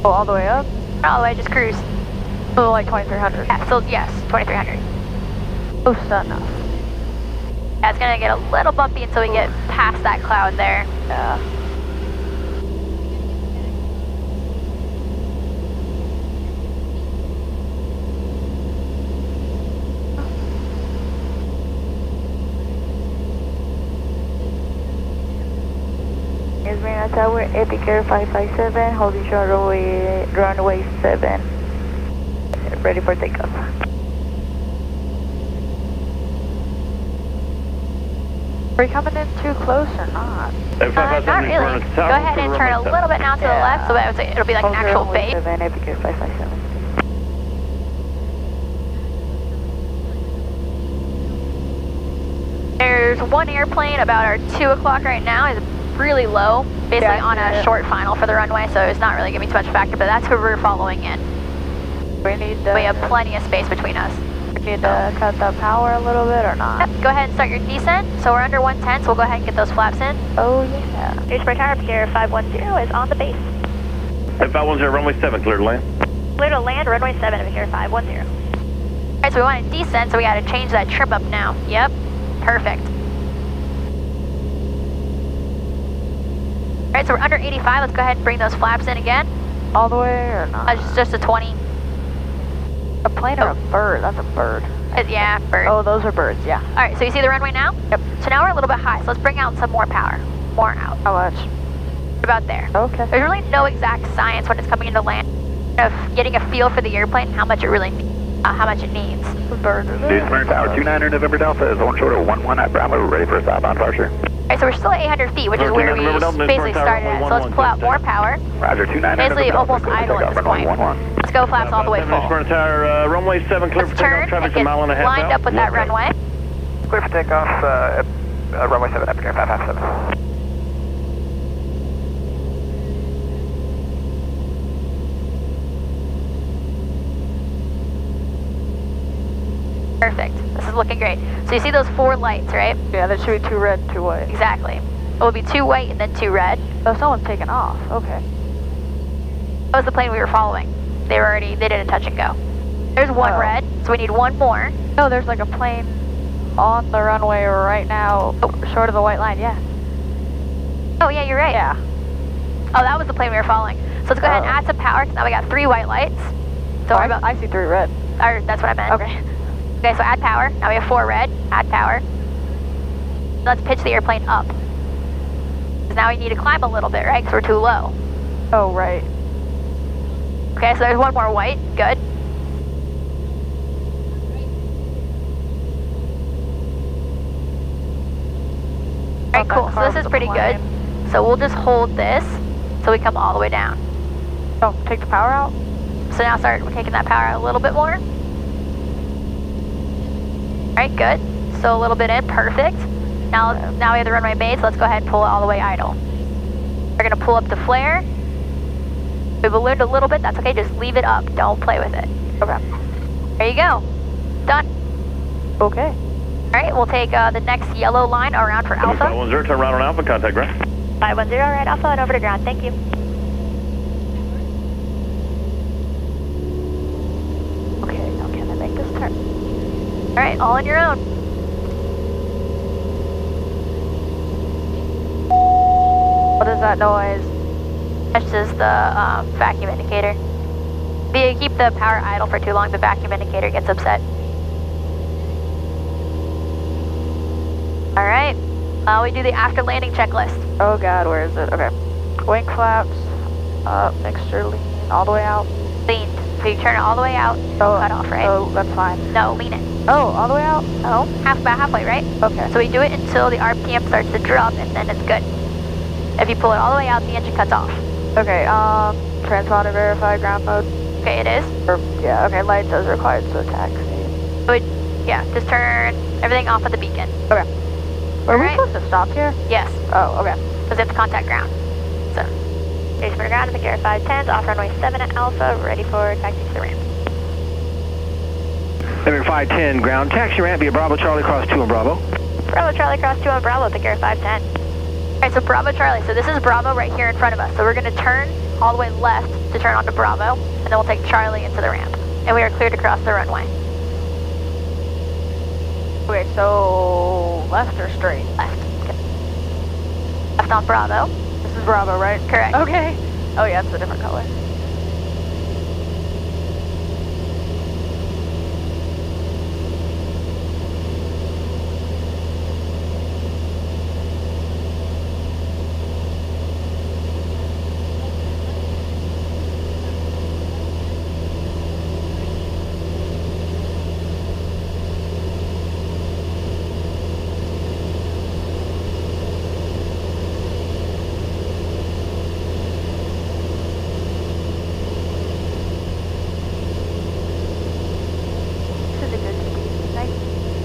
Oh, all the way up? Not all the way, just cruise. So like 2,300? Yeah, so yes, 2,300. Close enough. Yeah, it's gonna get a little bumpy until we get past that cloud there. Yeah. Smyrna Tower, Epic Air 557, holding short runway 7. Ready for takeoff. Are we coming in too close or not? Not really. Go ahead and turn a little bit now to the left, so that it'll be like an actual base. 7, Epic Air 557. There's one airplane about our 2 o'clock right now. It's really low, basically on a short final for the runway, so it's not really giving too much factor, but that's who we're following in. We have plenty of space between us. We need to cut the power a little bit or not? Yep, go ahead and start your descent. So we're under 110, so we'll go ahead and get those flaps in. Oh yeah. New Smyrna Tower, Epic Air 510 is on the base. Epic 510, runway 7, clear to land. Clear to land, runway 7, Epic Air 510. Alright, so we want to descend, so we got to change that trim up now. Yep, perfect. Alright, so we're under 85. Let's go ahead and bring those flaps in again. All the way or not? Just a 20. A plane or a bird? That's a bird. Yeah, bird. Oh, those are birds, yeah. Alright, so you see the runway now? Yep. So now we're a little bit high, so let's bring out some more power. More out. How much? About there. Okay. There's really no exact science when it's coming into land of getting a feel for the airplane and how much it really how much it needs. The bird. New Smyrna Tower, 29er November Delta is on short of 11 at Bravo, ready for a southbound departure. Alright, Okay, so we're still at 800 feet, which is where we basically started at. So let's pull out more power. Roger, 29. Basically almost idle at this point. Let's go flaps all the way full. Smyrna Tower, runway 7, clear for takeoff, traffic a mile and a half lined out. up with that runway. Clear for takeoff, runway 7, Epic Air 557. Perfect. This is looking great. So you see those 4 lights, right? Yeah, there should be 2 red, 2 white. Exactly. It will be 2 white and then 2 red. Oh, someone's taken off. Okay. That was the plane we were following. They did a touch and go. There's 1 red, so we need 1 more. No, there's like a plane on the runway right now, short of the white line, yeah. Oh, yeah, you're right. Yeah. Oh, that was the plane we were following. So let's go ahead and add some power, 'cause now we got 3 white lights. So I see 3 red. Or that's what I meant. Okay. Okay, so add power. Now we have 4 red. Add power. Let's pitch the airplane up. 'Cause now we need to climb a little bit, right? Because we're too low. Oh, right. Okay, so there's 1 more white. Good. Alright, cool. So this is pretty good. So we'll just hold this so we come all the way down. Oh, take the power out? So now start taking that power out a little bit more. Alright, good. So a little bit in, perfect. Now we have the runway made, so let's go ahead and pull it all the way idle. We're gonna pull up the flare. We ballooned a little bit, that's okay, just leave it up, don't play with it. Okay. There you go. Done. Okay. Alright, we'll take the next yellow line around for Alpha. 510, turn around on Alpha, contact ground. 510, right Alpha, and over to ground, thank you. Okay, now can I make this turn? Alright, all on your own. What is that noise? That's just the vacuum indicator. If you keep the power idle for too long, the vacuum indicator gets upset. Alright, we do the after landing checklist. Oh god, where is it? Okay. Wing flaps, mixture lean, all the way out. Lean. So you turn it all the way out, cut off, right? Oh, that's fine. No, lean it. Oh, all the way out? No, about halfway, right? Okay. So we do it until the RPM starts to drop, and then it's good. If you pull it all the way out, the engine cuts off. Okay, transponder verify, ground mode. Okay, it is. Yeah, okay, lights as required, so taxi. So yeah, just turn everything off at the beacon. Okay. Were we supposed to stop here? Yes. Oh, okay. Because it's contact ground. So. Station for ground, Epic Air 510, off runway 7 at Alpha, ready for taxi to the ramp. Epic 510, ground, taxi ramp via Bravo, Charlie, cross 2 on Bravo. Bravo, Charlie, cross 2 on Bravo, Epic Air 510. Alright, so Bravo, Charlie, so this is Bravo right here in front of us. So we're going to turn all the way left to turn onto Bravo, and then we'll take Charlie into the ramp. And we are clear to cross the runway. Okay, so left or straight? Left. Good. Left on Bravo. This is Bravo, right? Correct. Okay. Oh yeah, it's a different color.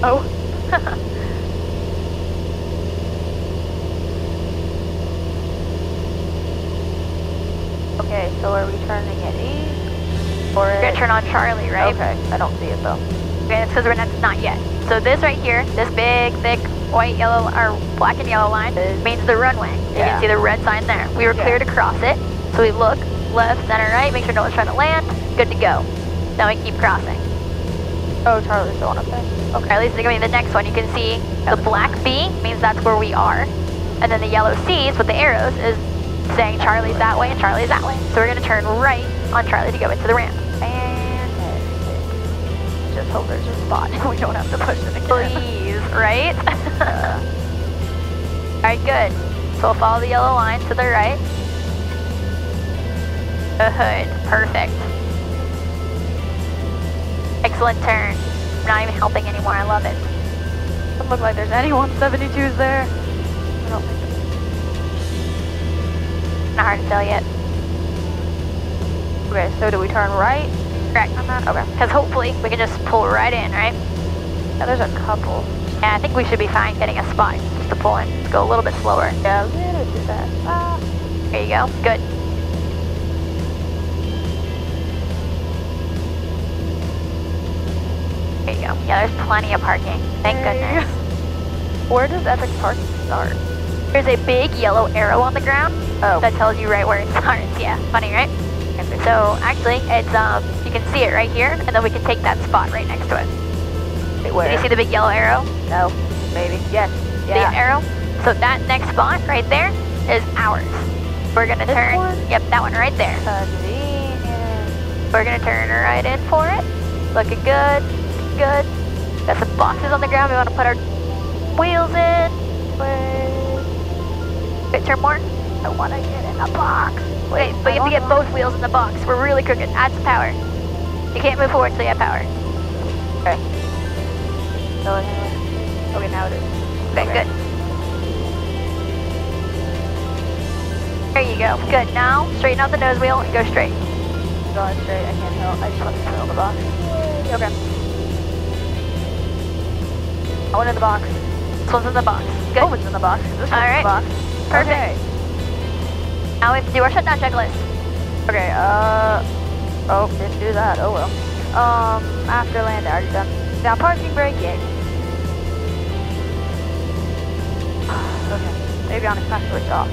Oh. Okay, so are we turning at east? Or we're going to turn on Charlie, right? Okay, I don't see it though. Okay, it's because we're not yet. So this right here, this big, thick, white, yellow, or black and yellow line means the runway. You can see the red sign there. We were clear to cross it. So we look left, center, right, make sure no one's trying to land. Good to go. Now we keep crossing. Oh, Charlie's the one up there. Okay, at least the next one, you can see the black B means that's where we are. And then the yellow C's with the arrows is saying Charlie's that way and Charlie's that way. So we're going to turn right on Charlie to go into the ramp. Fantastic. Just hope there's a spot. We don't have to push it again. Please, right? Alright, good. So we'll follow the yellow line to the right. Good, perfect. Excellent turn. I'm not even helping anymore, I love it. Doesn't look like there's anyone. 72's there. I don't kind of hard to tell yet. Okay, so do we turn right? Correct. Okay. Because hopefully we can just pull right in, right? Yeah, there's a couple. Yeah, I think we should be fine getting a spot just to pull in. Let's go a little bit slower. Yeah, a little too fast. There you go. Good. There you go. Yeah, there's plenty of parking. Thank goodness. Where does Epic Parking start? There's a big yellow arrow on the ground that tells you right where it starts. Yeah, funny, right? So actually, it's you can see it right here, and then we can take that spot right next to it. Wait, where? Did you see the big yellow arrow? No, maybe. Yes. Yeah. The arrow. So that next spot right there is ours. We're gonna turn. One? Yep, that one right there. Convenient. We're gonna turn right in for it. Looking good. Good. Got some boxes on the ground. We want to put our wheels in. Wait, turn more. I want to get in a box. Wait, but you have to get both wheels in the box. We're really crooked. Add some power. You can't move forward until you have power. Okay. Okay, now it is. Okay, good. There you go. Good. Now, straighten out the nose wheel and go straight. Going straight. I can't tell. I just want to fill the box. Okay. I went in the box. This one's in the box. Good. Oh, it's in the box. This one's in the box. Perfect. Okay. Now we have to do our shutdown checklist. Okay, oh, didn't do that. Oh well. After land, already done. Now parking braking. Okay. Avionics master switch off.